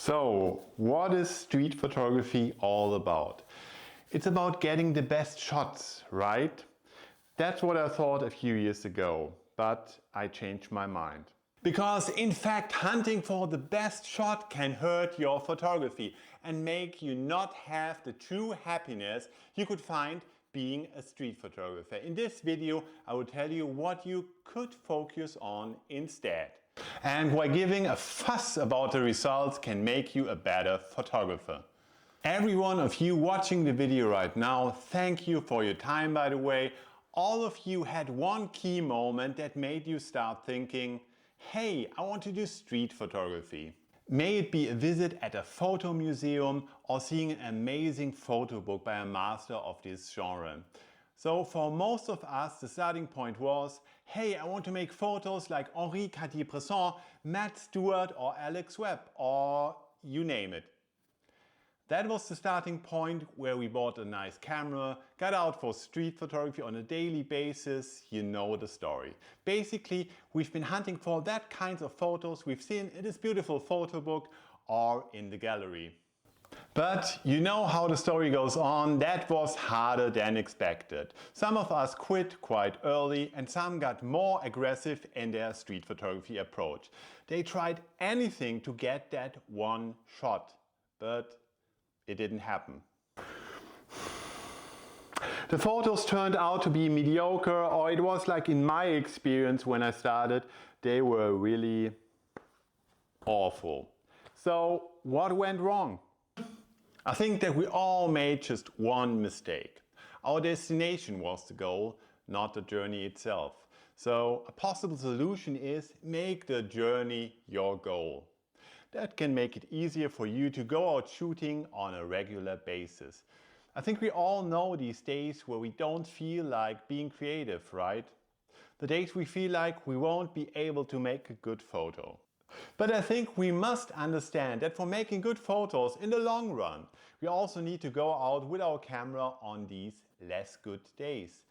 So, what is street photography all about? It's about getting the best shots, right? That's what I thought a few years ago, but I changed my mind. Because in fact, hunting for the best shot can hurt your photography and make you not have the true happiness you could find being a street photographer. In this video, I will tell you what you could focus on instead, and why giving a fuss about the results can make you a better photographer. Every one of you watching the video right now, thank you for your time, by the way. All of you had one key moment that made you start thinking, hey, I want to do street photography. May it be a visit at a photo museum or seeing an amazing photo book by a master of this genre. So for most of us, the starting point was, hey, I want to make photos like Henri Cartier-Bresson, Matt Stewart or Alex Webb, or you name it. That was the starting point where we bought a nice camera, got out for street photography on a daily basis. You know the story. Basically, we've been hunting for that kinds of photos we've seen in this beautiful photo book or in the gallery. But you know how the story goes on, that was harder than expected. Some of us quit quite early and some got more aggressive in their street photography approach. They tried anything to get that one shot, but it didn't happen. The photos turned out to be mediocre, or it was like in my experience when I started, they were really awful. So what went wrong? I think that we all made just one mistake. Our destination was the goal, not the journey itself. So a possible solution is make the journey your goal. That can make it easier for you to go out shooting on a regular basis. I think we all know these days where we don't feel like being creative, right? The days we feel like we won't be able to make a good photo. But I think we must understand that for making good photos in the long run, we also need to go out with our camera on these less good days.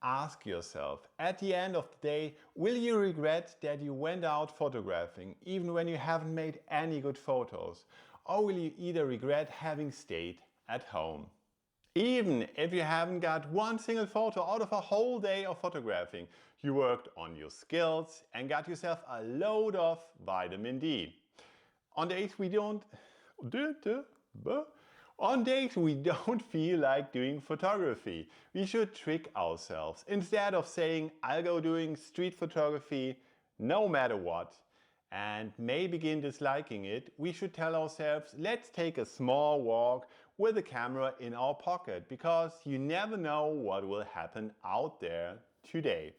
Ask yourself, at the end of the day, will you regret that you went out photographing even when you haven't made any good photos? Or will you either regret having stayed at home? Even if you haven't got one single photo out of a whole day of photographing, you worked on your skills and got yourself a load of vitamin D. On days we don't feel like doing photography, we should trick ourselves. Instead of saying, I'll go doing street photography no matter what, and may begin disliking it, we should tell ourselves, let's take a small walk with the camera in our pocket, because you never know what will happen out there today.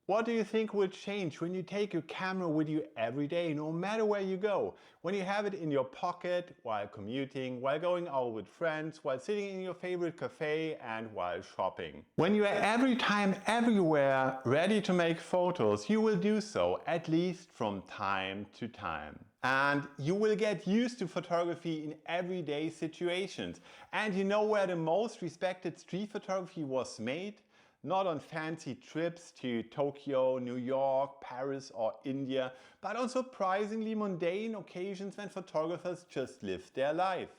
What do you think will change when you take your camera with you every day, no matter where you go? When you have it in your pocket, while commuting, while going out with friends, while sitting in your favorite cafe, and while shopping. When you are every time, everywhere, ready to make photos, you will do so, at least from time to time. And you will get used to photography in everyday situations. And you know where the most respected street photography was made? Not on fancy trips to Tokyo, New York, Paris or India, but on surprisingly mundane occasions when photographers just lived their life.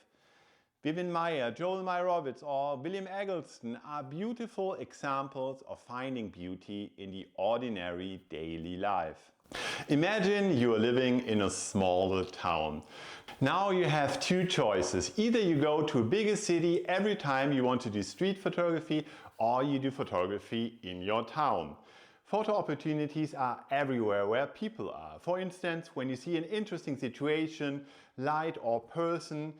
Vivian Maier, Joel Meyerowitz or William Eggleston are beautiful examples of finding beauty in the ordinary daily life. Imagine you are living in a smaller town. Now you have two choices. Either you go to a bigger city every time you want to do street photography, or you do photography in your town. Photo opportunities are everywhere where people are. For instance, when you see an interesting situation, light or person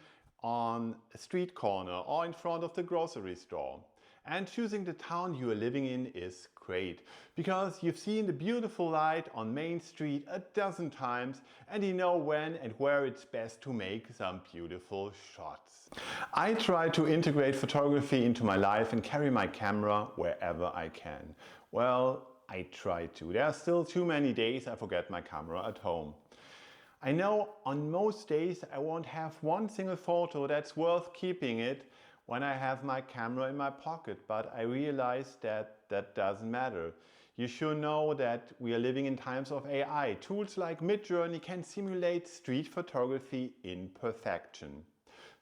on a street corner or in front of the grocery store. And choosing the town you are living in is great, because you've seen the beautiful light on Main Street a dozen times and you know when and where it's best to make some beautiful shots. I try to integrate photography into my life and carry my camera wherever I can. Well, I try to. There are still too many days I forget my camera at home. I know on most days I won't have one single photo that's worth keeping it when I have my camera in my pocket, but I realize that that doesn't matter. You should know that we are living in times of AI. Tools like Midjourney can simulate street photography in perfection.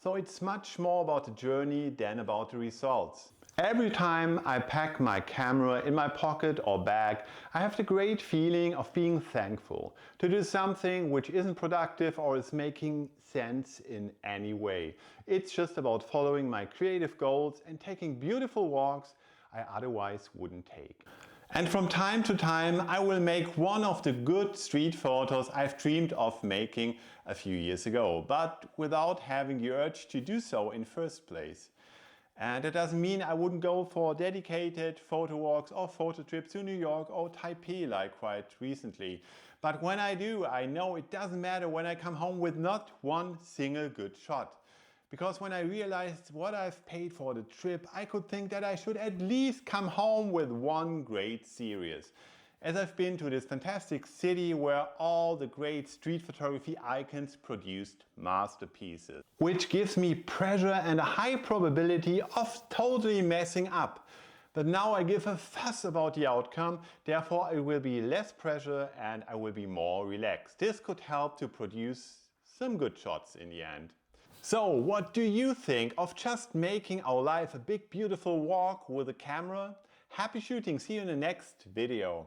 So it's much more about the journey than about the results. Every time I pack my camera in my pocket or bag, I have the great feeling of being thankful to do something which isn't productive or is making sense in any way. It's just about following my creative goals and taking beautiful walks I otherwise wouldn't take. And from time to time I will make one of the good street photos I've dreamed of making a few years ago, but without having the urge to do so in first place. And it doesn't mean I wouldn't go for dedicated photo walks or photo trips to New York or Taipei like quite recently. But when I do, I know it doesn't matter when I come home with not one single good shot. Because when I realized what I've paid for the trip, I could think that I should at least come home with one great series. As I've been to this fantastic city where all the great street photography icons produced masterpieces. Which gives me pressure and a high probability of totally messing up. But now I give a fuss about the outcome, therefore it will be less pressure and I will be more relaxed. This could help to produce some good shots in the end. So what do you think of just making our life a big beautiful walk with a camera? Happy shooting, see you in the next video.